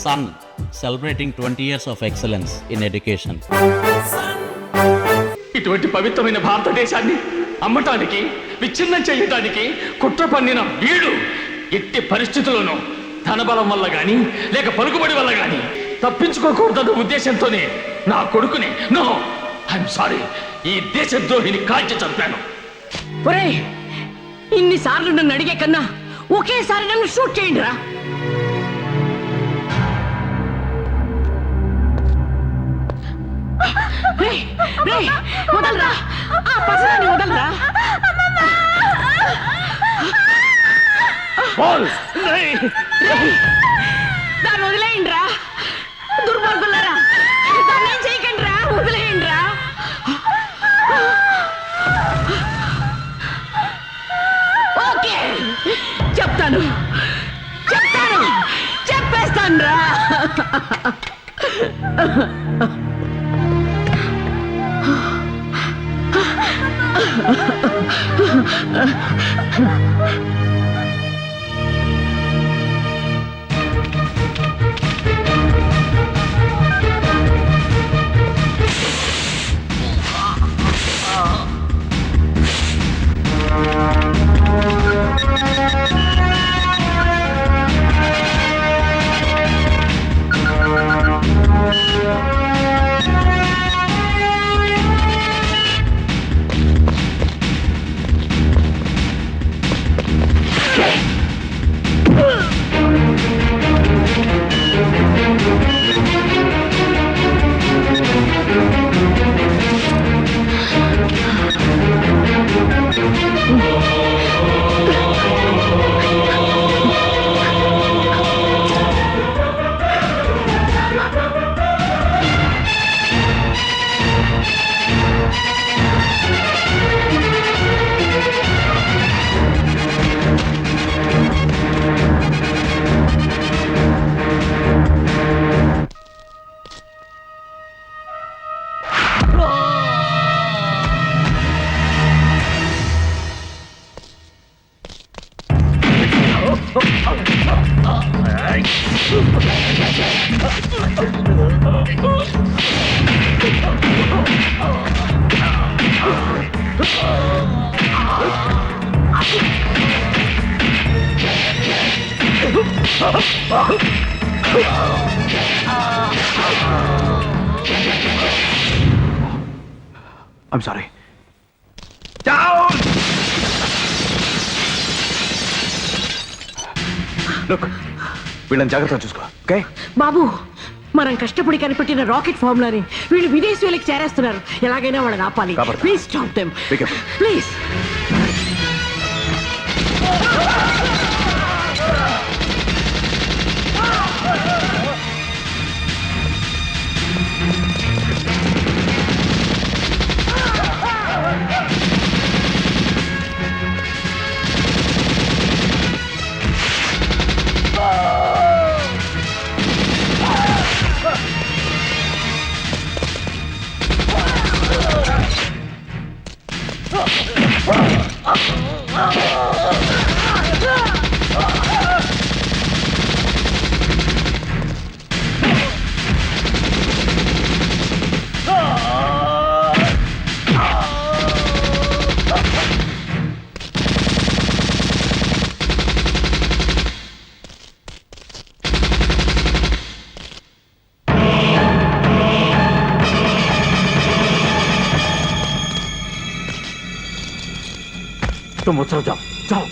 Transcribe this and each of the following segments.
son celebrating 20 years of excellence in education. ఇటువంటి పవిత్రమైన భారతదేశాన్ని అమ్మటానికి విచ్ఛిన్నం చేయడానికి కుట్ర పన్నిన వీడు ఎట్టి పరిస్థితుల్లోనూ ధనబలం వల్ల గాని లేక పలుకుబడి వల్ల గాని తప్పించుకోకూడదన్న ఉద్దేశంతోనే నా కొడుకుని నో ఐఎమ్ సారీ ఈ దేశద్రోహిని కాల్చి చంపాను. ఒరేయ్, ఇన్నిసార్లు నన్ను అడిగే కన్నా ఒకేసారి నన్ను షూట్ చేయండి రా. వదలరా, ఆ పసరాన్ని వదలరా. దాన్ని వదిలేయండి రా, దుర్మార్గులారా, దాన్ని ఏం చేయకండి రా, వదిలేయండి రా. ఓకే, చెప్తాను చెప్పేస్తాను రా. I'm sorry. Down! Look, వీళ్ళని జాగ్రత్తగా చూసుకో, ఓకే? బాబు, మనం కష్టపడి కనిపెట్టిన రాకెట్ ఫార్ములాని వీళ్ళు విదేశీయులకి చేరేస్తున్నారు. ఎలాగైనా వాళ్ళని ఆపాలి. Please stop them, please. तुम मुझसे जाओ, जाओ.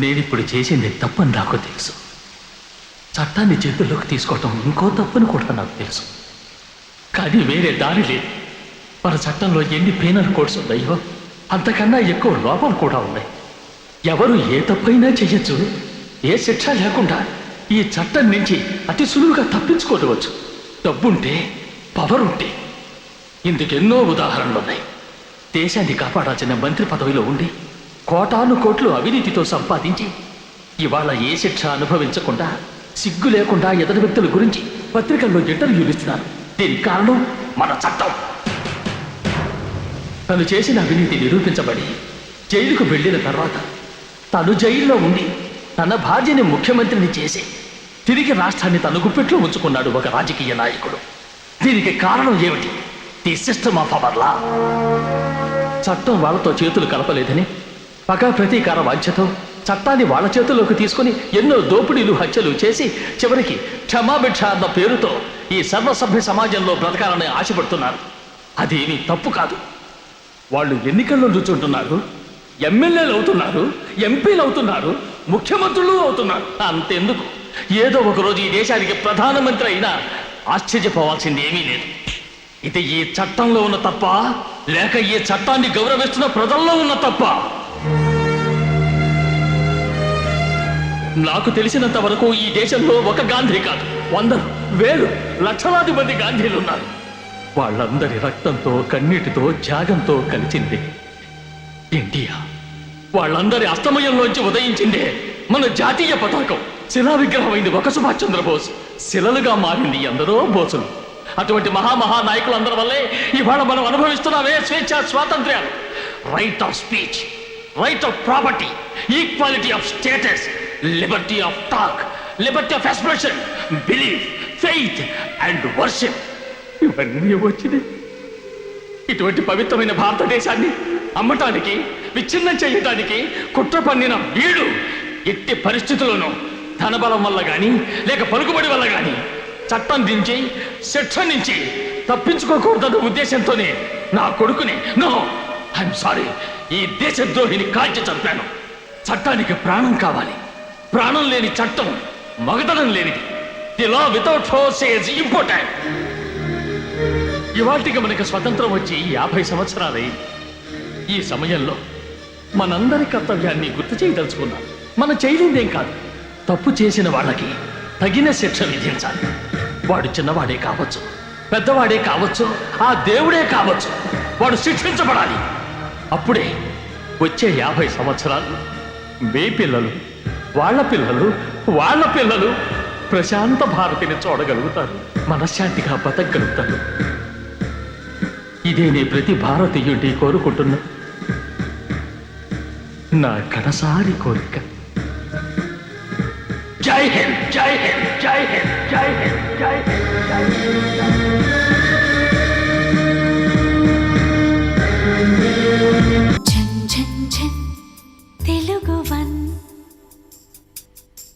నేనిప్పుడు చేసింది తప్పని నాకు తెలుసు. చట్టాన్ని చేతుల్లోకి తీసుకోవటం ఇంకో తప్పని కూడా నాకు తెలుసు. కానీ వేరే దారి లేదు. మన చట్టంలో ఎన్ని పీనల్ కోడ్స్ ఉన్నాయో అంతకన్నా ఎక్కువ లోపాలు కూడా ఉన్నాయి. ఎవరు ఏ తప్పైనా చెయ్యొచ్చు. ఏ శిక్ష లేకుండా ఈ చట్టం నుంచి అతి సులువుగా తప్పించుకోవచ్చు. డబ్బుంటే, పవర్ ఉంటే. ఇందుకెన్నో ఉదాహరణలు ఉన్నాయి. దేశాన్ని కాపాడాల్సిన మంత్రి పదవిలో ఉండి కోటాను కోట్లు అవినీతితో సంపాదించి ఇవాళ ఏ శిక్ష అనుభవించకుండా సిగ్గు లేకుండా ఎదుటి వ్యక్తుల గురించి పత్రికల్లో ఇంటర్వ్యూలు ఇస్తున్నారు. దీనికి కారణం మన చట్టం. తను చేసిన అవినీతి నిరూపించబడి జైలుకు వెళ్ళిన తర్వాత తను జైల్లో ఉండి తన భార్యని ముఖ్యమంత్రిని చేసి తిరిగి రాష్ట్రాన్ని తన గుప్పెట్లో ఉంచుకున్నాడు ఒక రాజకీయ నాయకుడు. దీనికి కారణం ఏమిటి? ది సిస్టమ్ ఆఫ్ అవర్ లా. చట్టం వాళ్ళతో చేతులు కలపలేదని పగ ప్రతీకార వాంఛతో చట్టాన్ని వాళ్ళ చేతుల్లోకి తీసుకుని ఎన్నో దోపిడీలు, హత్యలు చేసి చివరికి క్షమాభిక్ష అన్న పేరుతో ఈ సర్వసభ్య సమాజంలో బ్రతకాలని ఆశపడుతున్నారు. అదేమీ తప్పు కాదు. వాళ్ళు ఎన్నికల్లో రుచుంటున్నారు, ఎమ్మెల్యేలు అవుతున్నారు, ఎంపీలు అవుతున్నారు, ముఖ్యమంత్రులు అవుతున్నారు. అంతెందుకు, ఏదో ఒకరోజు ఈ దేశానికి ప్రధానమంత్రి అయినా ఆశ్చర్యపోవాల్సింది ఏమీ లేదు. ఇది ఈ చట్టంలో ఉన్న తప్ప, లేక ఈ చట్టాన్ని గౌరవిస్తున్న ప్రజల్లో ఉన్న తప్ప? నాకు తెలిసినంత వరకు ఈ దేశంలో ఒక గాంధీ కాదు, వందలు, వేలు, లక్షలాది మంది గాంధీలు ఉన్నారు. వాళ్ళందరి రక్తంతో, కన్నీటితో, త్యాగంతో కలిసింది ఇండియా. వాళ్ళందరి అస్తమయంలోంచి ఉదయించిందే మన జాతీయ పతాకం. శిలా విగ్రహమైంది ఒక సుభాష్ చంద్రబోస్, శిలలుగా మారింది ఎందరో బోసులు. అటువంటి మహానాయకులందరి వల్లే ఇవాళ మనం అనుభవిస్తున్నామే స్వేచ్ఛ, స్వాతంత్ర్యాలు. right of speech, right of property, equality of status, liberty of talk, liberty of expression, belief, faith and worship. ఇవన్నీ వచ్చినాయి. ఇటువంటి పవిత్రమైన భారతదేశాన్ని అమ్మటానికి, విచ్ఛిన్నం చేయటానికి కుట్ర పన్నిన వీడు ఎట్టి పరిస్థితుల్లోనూ ధనబలం వల్ల కానీ లేక పలుకుబడి వల్ల కానీ చట్టం నుంచి, శిక్ష నుంచి తప్పించుకోకూడదన్న ఉద్దేశంతోనే నా కొడుకుని ఐఎమ్ సారీ ఈ దేశద్రోహిని కాల్చి చంపాను. చట్టానికి ప్రాణం కావాలి. ప్రాణం లేని చట్టం మగతనం లేనిది. The law without force is important. ఇవాటికి మనకి స్వతంత్రం వచ్చి 50 సంవత్సరాలైంది. ఈ సమయంలో మనందరి కర్తవ్యాన్ని గుర్తు చేయదలుచుకున్నాం. మనం చేయలేదేం కాదు. తప్పు చేసిన వాళ్ళకి తగిన శిక్ష విధించాలి. వాడు చిన్నవాడే కావచ్చు, పెద్దవాడే కావచ్చు, ఆ దేవుడే కావచ్చు, వాడు శిక్షించబడాలి. అప్పుడే వచ్చే 50 సంవత్సరాలు మీ పిల్లలు, వాళ్ళ పిల్లలు, వాళ్ళ పిల్లలు ప్రశాంత భారతిని చూడగలుగుతారు, మనశ్శాంతిగా బతకగలుగుతారు. ఇదే నే ప్రతి భారతీయుడి కోరుకుంటున్నా నా కడసారి కోరిక. జై హింద్, జై హింద్, జై హింద్, జై హింద్, జై హింద్, జై హింద్.